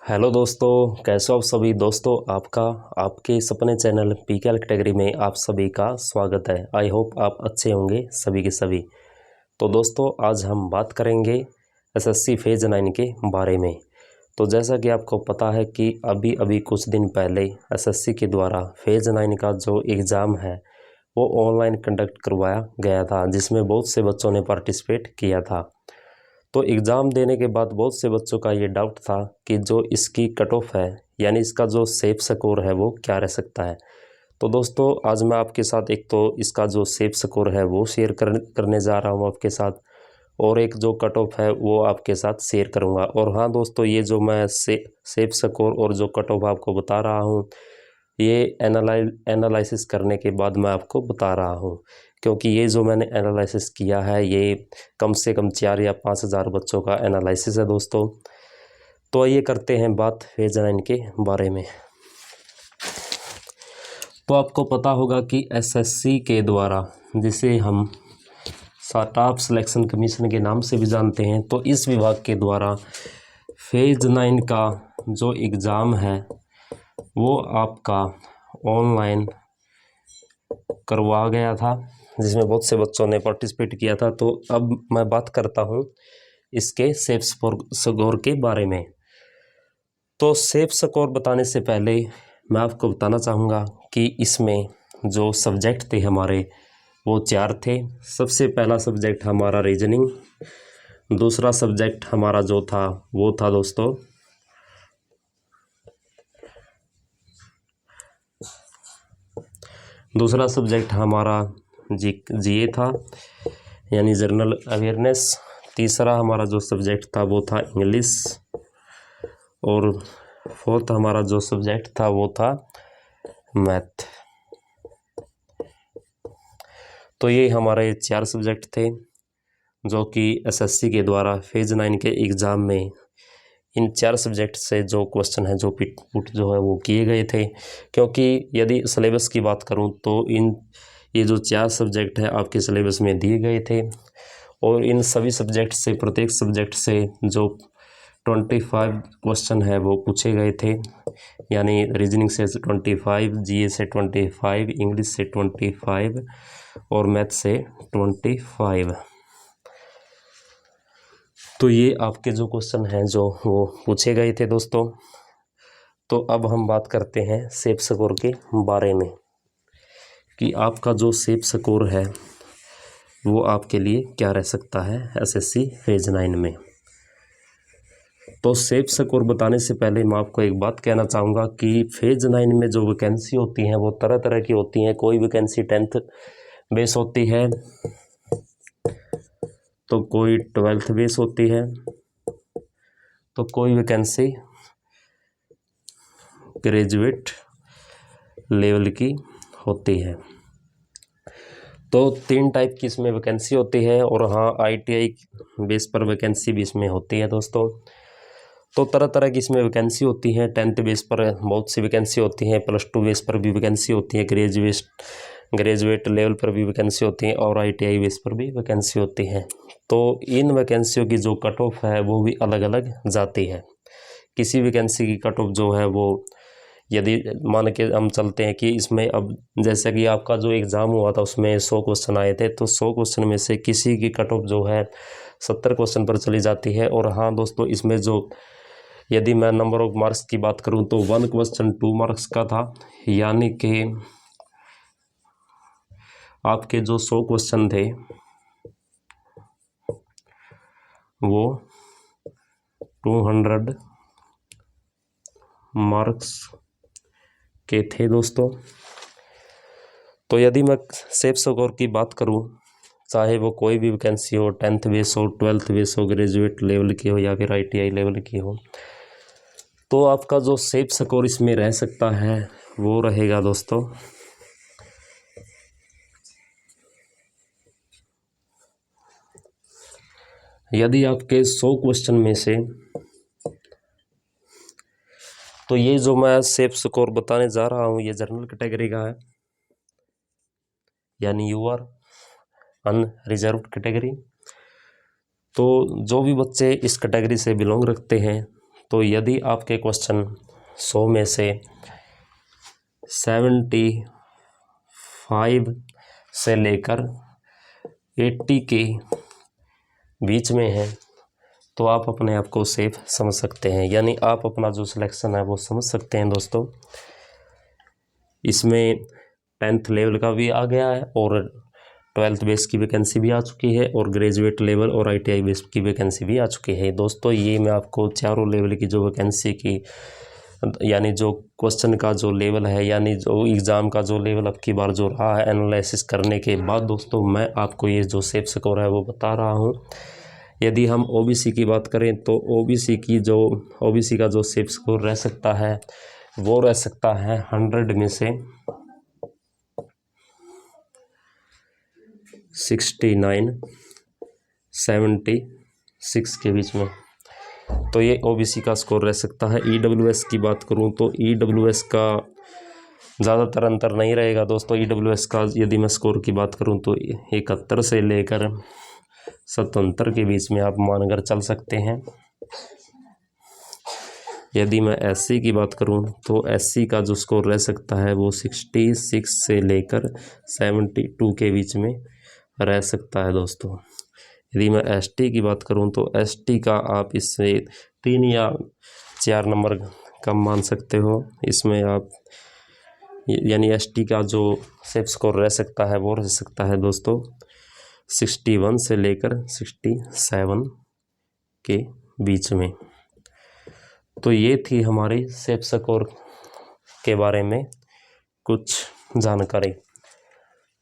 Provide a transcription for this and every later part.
Hello दोस्तों, कैसे हो आप सभी। दोस्तों आपका आपके सपने चैनल पीकेएल कैटेगरी में आप सभी का स्वागत है। आई होप आप अच्छे होंगे सभी के सभी। तो दोस्तों आज हम बात करेंगे एसएससी फेज़ 9 के बारे में। तो जैसा कि आपको पता है कि अभी अभी कुछ दिन पहले एसएससी के द्वारा फेज़ 9 का जो एग्ज़ाम है वो ऑनलाइन कंडक्ट करवाया गया था, जिसमें बहुत से बच्चों ने पार्टिसिपेट किया था। तो एग्ज़ाम देने के बाद बहुत से बच्चों का ये डाउट था कि जो इसकी कट ऑफ है यानी इसका जो सेफ स्कोर है वो क्या रह सकता है। तो दोस्तों आज मैं आपके साथ एक तो इसका जो सेफ स्कोर है वो शेयर करने जा रहा हूँ आपके साथ, और एक जो कट ऑफ है वो आपके साथ शेयर करूँगा। और हाँ दोस्तों, ये जो मैं सेफ स्कोर और जो कट ऑफ आपको बता रहा हूँ ये एनालिसिस करने के बाद मैं आपको बता रहा हूँ, क्योंकि ये जो मैंने एनालिसिस किया है ये कम से कम 4 या 5 हज़ार बच्चों का एनालिसिस है दोस्तों। तो आइए करते हैं बात फेज़ 9 के बारे में। तो आपको पता होगा कि एसएससी के द्वारा, जिसे हम स्टाफ सिलेक्शन कमीशन के नाम से भी जानते हैं, तो इस विभाग के द्वारा फेज़ 9 का जो एग्ज़ाम है वो आपका ऑनलाइन करवा गया था, जिसमें बहुत से बच्चों ने पार्टिसिपेट किया था। तो अब मैं बात करता हूँ इसके सेफ स्कोर के बारे में। तो सेफ स्कोर बताने से पहले मैं आपको बताना चाहूँगा कि इसमें जो सब्जेक्ट थे हमारे वो 4 थे। सबसे पहला सब्जेक्ट हमारा रीजनिंग, दूसरा सब्जेक्ट हमारा जो था वो था दोस्तों दूसरा सब्जेक्ट हमारा जीए था यानी जनरल अवेयरनेस। तीसरा हमारा जो सब्जेक्ट था वो था इंग्लिश, और फोर्थ हमारा जो सब्जेक्ट था वो था मैथ। तो ये हमारे 4 सब्जेक्ट थे जो कि एसएससी के द्वारा फेज़ 9 के एग्ज़ाम में इन 4 सब्जेक्ट से जो क्वेश्चन है जो पुट जो है वो किए गए थे। क्योंकि यदि सिलेबस की बात करूं तो ये जो 4 सब्जेक्ट है आपके सिलेबस में दिए गए थे, और इन सभी सब्जेक्ट से प्रत्येक सब्जेक्ट से जो 25 क्वेश्चन है वो पूछे गए थे। यानी रीजनिंग से 25, जीए से 25, इंग्लिश से 25 और मैथ से 25। तो ये आपके जो क्वेश्चन हैं जो वो पूछे गए थे दोस्तों। तो अब हम बात करते हैं सेफ स्कोर के बारे में कि आपका जो सेफ स्कोर है वो आपके लिए क्या रह सकता है एसएससी फेज़ 9 में। तो सेफ स्कोर बताने से पहले मैं आपको एक बात कहना चाहूँगा कि फेज़ 9 में जो वैकेंसी होती हैं वो तरह तरह की होती हैं। कोई वैकेंसी 10th बेस होती है, तो कोई 12th बेस होती है, तो कोई वैकेंसी ग्रेजुएट लेवल की होती है। तो 3 टाइप की इसमें वैकेंसी होती है, और हाँ आईटीआई बेस पर वैकेंसी भी इसमें होती है दोस्तों। तो तरह तरह की इसमें वैकेंसी होती है। 10th बेस पर बहुत सी वैकेंसी होती हैं, +2 बेस पर भी वैकेंसी होती है, ग्रेजुएट लेवल पर भी वैकेंसी होती है, और आईटीआई बेस पर भी वैकेंसी होती है। तो इन वैकेंसियों की जो कट ऑफ है वो भी अलग अलग जाती है। किसी वैकेंसी की कट ऑफ जो है वो, यदि मान के हम चलते हैं कि इसमें अब जैसे कि आपका जो एग्ज़ाम हुआ था उसमें 100 क्वेश्चन आए थे, तो 100 क्वेश्चन में से किसी की कट ऑफ जो है 70 क्वेश्चन पर चली जाती है। और हाँ दोस्तों, इसमें जो यदि मैं नंबर ऑफ मार्क्स की बात करूं तो 1 क्वेश्चन 2 मार्क्स का था, यानी कि आपके जो 100 क्वेश्चन थे वो 200 मार्क्स के थे दोस्तों। तो यदि मैं सेफ स्कोर की बात करूं, चाहे वो कोई भी वैकेंसी हो, 10th बेस हो, 12th बेस हो, ग्रेजुएट लेवल की हो या फिर आईटीआई लेवल की हो, तो आपका जो सेफ स्कोर इसमें रह सकता है वो रहेगा दोस्तों यदि आपके 100 क्वेश्चन में से, तो ये जो मैं सेफ स्कोर बताने जा रहा हूँ ये जनरल कैटेगरी का है, यानी यू आर अनरिजर्व्ड कैटेगरी। तो जो भी बच्चे इस कैटेगरी से बिलोंग रखते हैं तो यदि आपके क्वेश्चन 100 में से 75 से लेकर 80 के बीच में है तो आप अपने आप को सेफ समझ सकते हैं, यानी आप अपना जो सिलेक्शन है वो समझ सकते हैं दोस्तों। इसमें 10th लेवल का भी आ गया है और 12th बेस की वैकेंसी भी आ चुकी है और ग्रेजुएट लेवल और ITI बेस की वैकेंसी भी आ चुकी है दोस्तों। ये मैं आपको चारों लेवल की जो वैकेंसी की, यानी जो क्वेश्चन का जो लेवल है, यानी जो एग्ज़ाम का जो लेवल अब की बार जो रहा है एनालिसिस करने के बाद दोस्तों, मैं आपको ये जो सेफ स्कोर है वो बता रहा हूँ। यदि हम OBC की बात करें तो OBC का जो सेफ स्कोर रह सकता है वो रह सकता है 100 में से 69, 76 के बीच में, तो ये OBC का स्कोर रह सकता है। EWS की बात करूं तो EWS का ज़्यादातर अंतर नहीं रहेगा दोस्तों। EWS का यदि मैं स्कोर की बात करूं तो 71 से लेकर 77 के बीच में आप मानकर चल सकते हैं। यदि मैं SC की बात करूं तो SC का जो स्कोर रह सकता है वो 66 से लेकर 72 के बीच में रह सकता है दोस्तों। यदि मैं ST की बात करूं तो ST का आप इससे 3 या 4 नंबर कम मान सकते हो। इसमें आप यानी ST का जो सेफ स्कोर रह सकता है वो रह सकता है दोस्तों 61 से लेकर 67 के बीच में। तो ये थी हमारी सेफ स्कोर के बारे में कुछ जानकारी।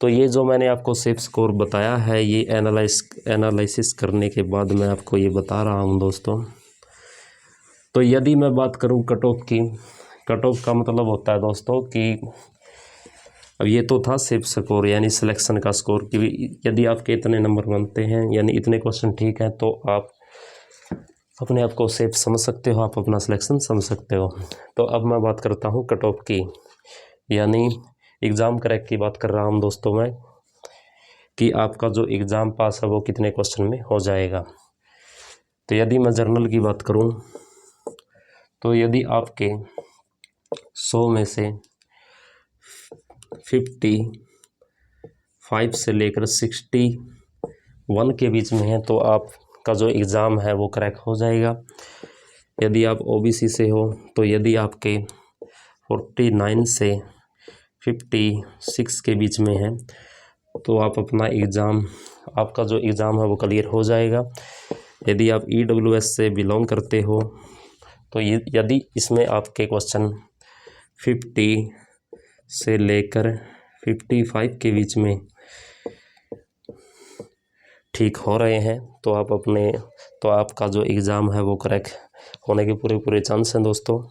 तो ये जो मैंने आपको सेफ स्कोर बताया है ये एनालिसिस करने के बाद मैं आपको ये बता रहा हूँ दोस्तों। तो यदि मैं बात करूँ कट ऑफ की, कट ऑफ का मतलब होता है दोस्तों कि अब ये तो था सेफ स्कोर यानी सिलेक्शन का स्कोर कि यदि आपके इतने नंबर बनते हैं यानी इतने क्वेश्चन ठीक हैं तो आप अपने आप को सेफ समझ सकते हो, आप अपना सिलेक्शन समझ सकते हो। तो अब मैं बात करता हूँ कट ऑफ की, यानी एग्ज़ाम क्रैक की बात कर रहा हूँ दोस्तों मैं, कि आपका जो एग्ज़ाम पास है वो कितने क्वेश्चन में हो जाएगा। तो यदि मैं जर्नल की बात करूँ तो यदि आपके 100 में से 55 से लेकर 61 के बीच में है तो आपका जो एग्ज़ाम है वो क्रैक हो जाएगा। यदि आप OBC से हो तो यदि आपके 49 से 56 के बीच में है तो आप अपना एग्ज़ाम, आपका जो एग्ज़ाम है वो क्लियर हो जाएगा। यदि आप EWS से बिलोंग करते हो तो यदि इसमें आपके क्वेश्चन 50 से लेकर 55 के बीच में ठीक हो रहे हैं तो आपका जो एग्ज़ाम है वो क्रैक होने के पूरे चांस हैं दोस्तों।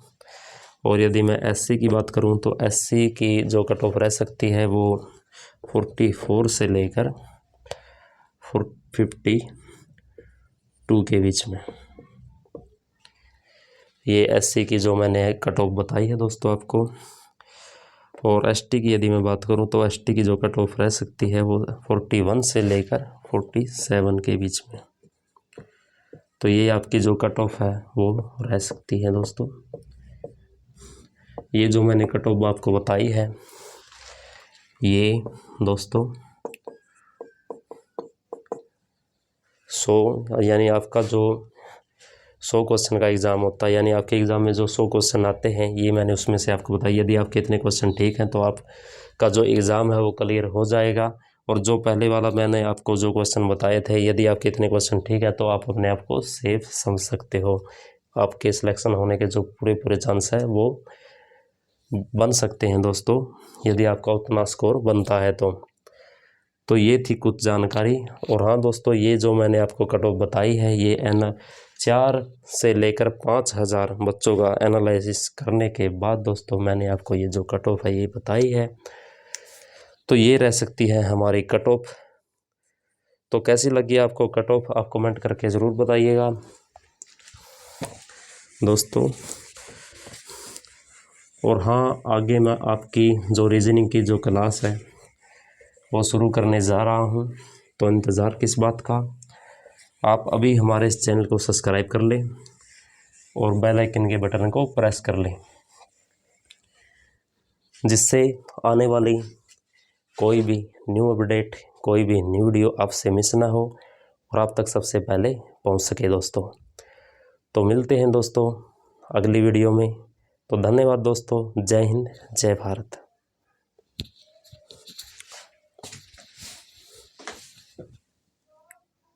और यदि मैं SC की बात करूं तो SC की जो कट ऑफ रह सकती है वो 44 से लेकर 52 के बीच में। ये SC की जो मैंने कट ऑफ बताई है दोस्तों आपको। और ST की यदि मैं बात करूं तो ST की जो कट ऑफ रह सकती है वो 41 से लेकर 47 के बीच में। तो ये आपकी जो कट ऑफ है वो रह सकती है दोस्तों। ये जो मैंने कट ऑफ आपको बताई है ये दोस्तों 100 यानी आपका जो 100 क्वेश्चन का एग्ज़ाम होता है, यानी आपके एग्ज़ाम में जो 100 क्वेश्चन आते हैं ये मैंने उसमें से आपको बताया। यदि आपके इतने क्वेश्चन ठीक हैं तो आपका जो एग्ज़ाम है वो क्लियर हो जाएगा। और जो पहले वाला मैंने आपको जो क्वेश्चन बताए थे, यदि आपके इतने क्वेश्चन ठीक है तो आप अपने आप को सेफ समझ सकते हो। आपके सिलेक्शन होने के जो पूरे चांस है वो बन सकते हैं दोस्तों, यदि आपका उतना स्कोर बनता है तो ये थी कुछ जानकारी। और हाँ दोस्तों, ये जो मैंने आपको कट ऑफ बताई है ये 4 से लेकर 5000 बच्चों का एनालिसिस करने के बाद दोस्तों मैंने आपको ये जो कट ऑफ है ये बताई है। तो ये रह सकती है हमारी कट ऑफ। तो कैसी लगी आपको कट ऑफ, आप कमेंट करके ज़रूर बताइएगा दोस्तों। और हाँ, आगे मैं आपकी जो रीजनिंग की जो क्लास है वो शुरू करने जा रहा हूँ, तो इंतज़ार किस बात का। आप अभी हमारे इस चैनल को सब्सक्राइब कर लें और बेल आइकन के बटन को प्रेस कर लें, जिससे आने वाली कोई भी न्यू अपडेट, कोई भी न्यू वीडियो आपसे मिस ना हो और आप तक सबसे पहले पहुंच सके दोस्तों। तो मिलते हैं दोस्तों अगली वीडियो में। तो धन्यवाद दोस्तों। जय हिंद, जय भारत।